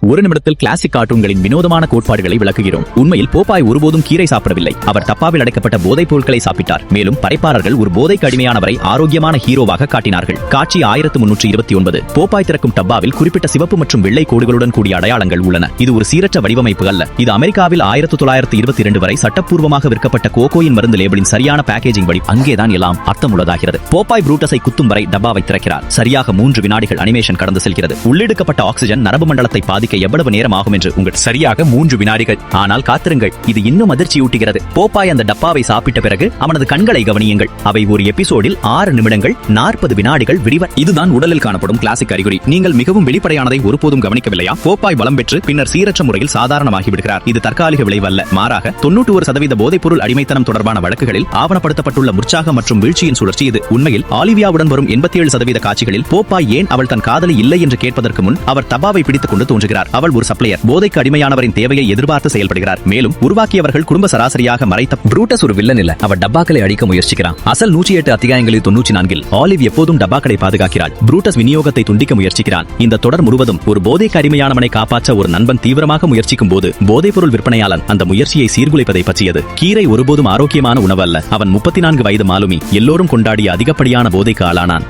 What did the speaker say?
ஒரு நிமிடத்தில் கிளாசிக் கார்ட்டூன்களின் வினோதமான கோட்பாடுகளை விளக்குகிறோம். உண்மையில் போப்பாய் ஒருபோதும் கீரை சாப்பிடவில்லை. அவர் டப்பாவில் அடைக்கப்பட்ட போதைப் பொருட்களை சாப்பிட்டார். மேலும் படைப்பாளர்கள் ஒரு போதைக்கு அடிமையானவரை ஆரோக்கியமான ஹீரோவாக காட்டினார்கள். காட்சி 1329. போப்பாய் திறக்கும் டப்பாவில் குறிப்பிட்ட சிவப்பு மற்றும் வெள்ளை கோடுகளுடன் கூடிய அடையாளங்கள் உள்ளன. இது ஒரு சீரற்ற வடிவமைப்பு அல்ல. இது அமெரிக்காவில் 1922 வரை சட்டப்பூர்வமாக விற்கப்பட்ட கோகோயின் மருந்து லேபிளின் சரியான பேக்கேஜிங் வடி. அங்கேதான் எல்லாம் அர்த்தமுள்ளதாகிறது. போப்பாய் ப்ரூட்டஸை குத்தும் வரை டப்பாவை திறக்கிறார். சரியாக 3 வினாடிகள் அனிமேஷன் கடந்து செல்கிறது. உள்ளிடுக்கப்பட்ட ஆக்சிஜன் நரம்பு மண்டலத்தை பாதிக்க எவ்வளவு நேரம் ஆகும் என்று உங்கள் சரியாக 3 வினாடிகள். ஆனால் காத்திருங்கள், இது இன்னும் அதிர்ச்சியூட்டுகிறது. போப்பாய் அந்த டப்பாவை சாப்பிட்ட பிறகு அவனது கண்களை கவனியுங்கள். அவை ஒரு எபிசோடில் 6 நிமிடங்கள் 40 வினாடிகள் விரிவ. இதுதான் உடலில் காணப்படும் கிளாசிக் அறிகுறி. நீங்கள் மிகவும் வெளிப்படையானதை ஒருபோதும் கவனிக்கவில்லையா? போப்பாய் பலம் பெற்று பின்னர் சீரற்ற முறையில் சாதாரணமாகி விடுகிறார். இது தற்காலிக விளைவு அல்ல, மாறாக 91% போதைப்பொருள் அடிமைத்தனம் தொடர்பான வழக்குகளில் ஆவணப்படுத்தப்பட்டுள்ள உற்சாகம் மற்றும் வீழ்ச்சியின் சுழற்சி இது. உண்மையில் ஆலிவியாவுடன் வரும் 87% காட்சிகளில் போப்பாய் ஏன் அவள் தன் காதலி இல்லை என்று கேட்பதற்கு முன் அவர் டப்பாவை பிடித்துக் கொண்டு தோன்றுகிறார். அவள் ஒரு சப்ளையர். போதைக்கு அடிமையானவரின் தேவையை எதிர்பார்த்து செயல்படுகிறார். மேலும் உருவாக்கியவர்கள் குடும்ப சராசரியாக மறைத்த ப்ரூட்டஸ் ஒரு வில்லன் இல்ல. அவர் டப்பாக்களை அடிக்க முயற்சிக்கிறான். அசல் 108 அத்தியாயங்களில் 94 ஆலிவ் எப்போதும் டப்பாக்களை பாதுகாக்கிறாள். ப்ரூட்டஸ் விநியோகத்தை துண்டிக்க முயற்சிக்கிறான். இந்த தொடர் முழுவதும் ஒரு போதைக்கு அடிமையானவனை காப்பாற்ற ஒரு நண்பன் தீவிரமாக முயற்சிக்கும் போது போதைப்பொருள் விற்பனையாளன் அந்த முயற்சியை சீர்குலைப்பதை பற்றியது. கீரை ஒருபோதும் ஆரோக்கியமான உணவு அல்ல. அவன் 34 வயது மாலுமி எல்லோரும் கொண்டாடிய அதிகப்படியான போதைக்கு ஆளானான்.